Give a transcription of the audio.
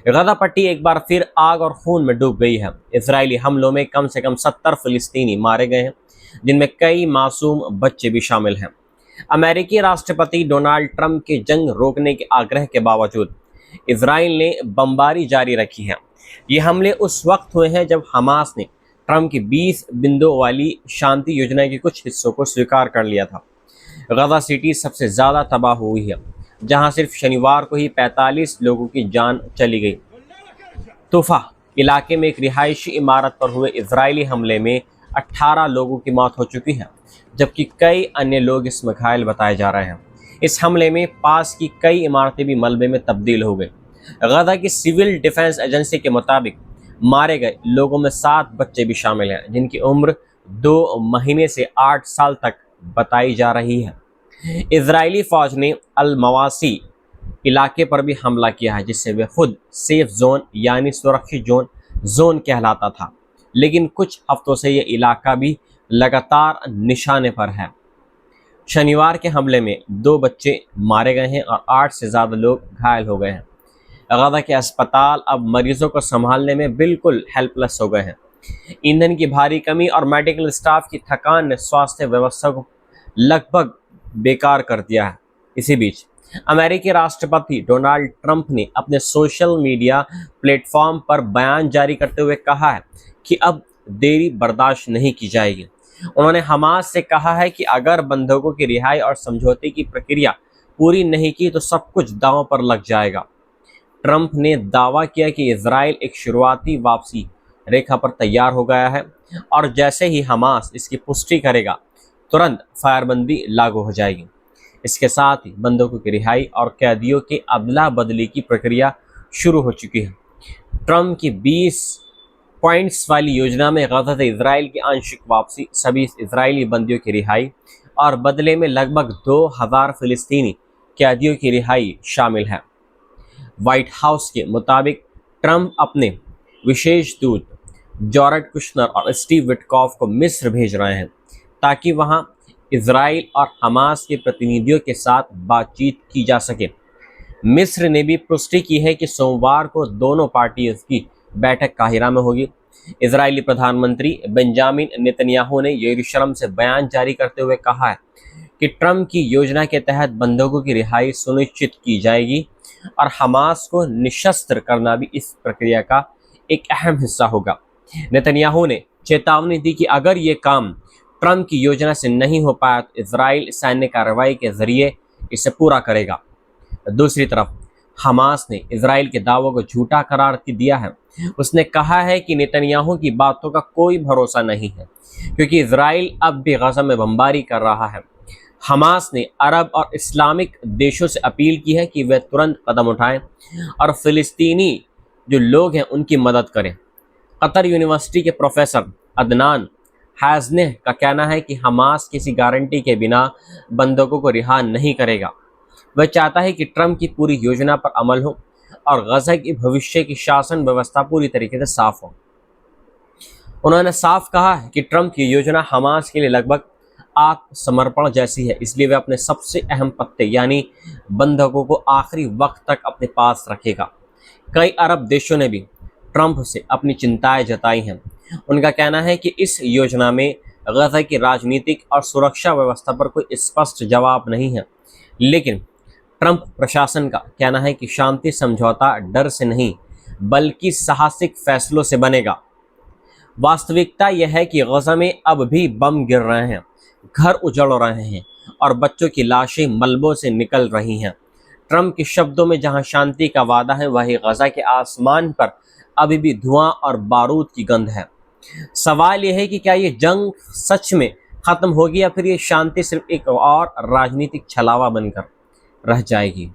गजा पट्टी एक बार फिर आग और खून में डूब गई है। इजरायली हमलों में कम से कम 70 फिलिस्तीनी मारे गए हैं, जिनमें कई मासूम बच्चे भी शामिल हैं। अमेरिकी राष्ट्रपति डोनाल्ड ट्रंप के जंग रोकने के आग्रह के बावजूद इजराइल ने बमबारी जारी रखी है। ये हमले उस वक्त हुए हैं जब हमास ने ट्रंप की 20 बिंदुओं वाली शांति योजना के कुछ हिस्सों को स्वीकार कर लिया था। गजा सिटी सबसे ज़्यादा तबाह हुई है, जहां सिर्फ शनिवार को ही 45 लोगों की जान चली गई। तूफा इलाके में एक रिहायशी इमारत पर हुए इजरायली हमले में 18 लोगों की मौत हो चुकी है, जबकि कई अन्य लोग इसमें घायल बताए जा रहे हैं। इस हमले में पास की कई इमारतें भी मलबे में तब्दील हो गई। गजा की सिविल डिफेंस एजेंसी के मुताबिक मारे गए लोगों में 7 बच्चे भी शामिल हैं, जिनकी उम्र 2 महीने से 8 साल तक बताई जा रही है। इजरायली फौज ने अल मवासी इलाके पर भी हमला किया है, जिससे वे खुद सेफ जोन यानी सुरक्षित जोन कहलाता था। लेकिन कुछ हफ्तों से यह इलाका भी लगातार निशाने पर है। शनिवार के हमले में 2 बच्चे मारे गए हैं और 8 से ज़्यादा लोग घायल हो गए हैं। गजा के अस्पताल अब मरीजों को संभालने में बिल्कुल हेल्पलेस हो गए हैं। ईंधन की भारी कमी और मेडिकल स्टाफ की थकान ने स्वास्थ्य व्यवस्था को लगभग बेकार कर दिया है। इसी बीच अमेरिकी राष्ट्रपति डोनाल्ड ट्रंप ने अपने सोशल मीडिया प्लेटफॉर्म पर बयान जारी करते हुए कहा है कि अब देरी बर्दाश्त नहीं की जाएगी। उन्होंने हमास से कहा है कि अगर बंधकों की रिहाई और समझौते की प्रक्रिया पूरी नहीं की तो सब कुछ दांव पर लग जाएगा। ट्रंप ने दावा किया कि इजराइल एक शुरुआती वापसी रेखा पर तैयार हो गया है और जैसे ही हमास इसकी पुष्टि करेगा तुरंत फायरबंदी लागू हो जाएगी। इसके साथ ही बंधकों की रिहाई और कैदियों के अदला बदली की प्रक्रिया शुरू हो चुकी है। ट्रंप की 20 पॉइंट्स वाली योजना में गजा से इजराइल की आंशिक वापसी, सभी इजरायली बंदियों की रिहाई और बदले में लगभग 2000 फिलिस्तीनी कैदियों की रिहाई शामिल है। व्हाइट हाउस के मुताबिक ट्रंप अपने विशेष दूत जॉरेड कुशनर और स्टीव विटकॉफ को मिस्र भेज रहे हैं ताकि वहां इजराइल और हमास के प्रतिनिधियों के साथ बातचीत की जा सके। मिस्र ने भी पुष्टि की है कि सोमवार को दोनों पार्टियों की बैठक काहिरा में होगी। इजरायली प्रधानमंत्री बेंजामिन नेतन्याहू ने यरूशलेम से बयान जारी करते हुए कहा है कि ट्रंप की योजना के तहत बंधकों की रिहाई सुनिश्चित की जाएगी और हमास को निशस्त्र करना भी इस प्रक्रिया का एक अहम हिस्सा होगा। नेतन्याहू ने चेतावनी दी कि अगर ये काम ट्रंप की योजना से नहीं हो पाया तो इजराइल सैन्य कार्रवाई के जरिए इसे पूरा करेगा। दूसरी तरफ हमास ने इजराइल के दावों को झूठा करार दिया है। उसने कहा है कि नेतन्याहू की बातों का कोई भरोसा नहीं है क्योंकि इजराइल अब भी गजा में बमबारी कर रहा है। हमास ने अरब और इस्लामिक देशों से अपील की है कि वे तुरंत कदम उठाएं और फिलिस्तीनी जो लोग हैं उनकी मदद करें। कतर यूनिवर्सिटी के प्रोफेसर अदनान हैजने का कहना है कि हमास किसी गारंटी के बिना बंधकों को रिहा नहीं करेगा। वह चाहता है कि ट्रंप की पूरी योजना पर अमल हो और गजा की भविष्य की शासन व्यवस्था पूरी तरीके से साफ हो। उन्होंने साफ कहा है कि ट्रंप की योजना हमास के लिए लगभग आत्मसमर्पण जैसी है, इसलिए वे अपने सबसे अहम पत्ते यानी बंधकों को आखिरी वक्त तक अपने पास रखेगा। कई अरब देशों ने भी ट्रंप से अपनी चिंताएं जताई हैं। उनका कहना है कि इस योजना में गजा की राजनीतिक और सुरक्षा व्यवस्था पर कोई स्पष्ट जवाब नहीं है, लेकिन ट्रंप प्रशासन का कहना है कि शांति समझौता डर से नहीं बल्कि साहसिक फैसलों से बनेगा। वास्तविकता यह है कि गजा में अब भी बम गिर रहे हैं, घर उजड़ रहे हैं और बच्चों की लाशें मलबों से निकल रही हैं। ट्रंप के शब्दों में जहां शांति का वादा है वहीं गजा के आसमान पर अभी भी धुआं और बारूद की गंध है। सवाल यह है कि क्या ये जंग सच में खत्म होगी या फिर ये शांति सिर्फ एक और राजनीतिक छलावा बनकर रह जाएगी।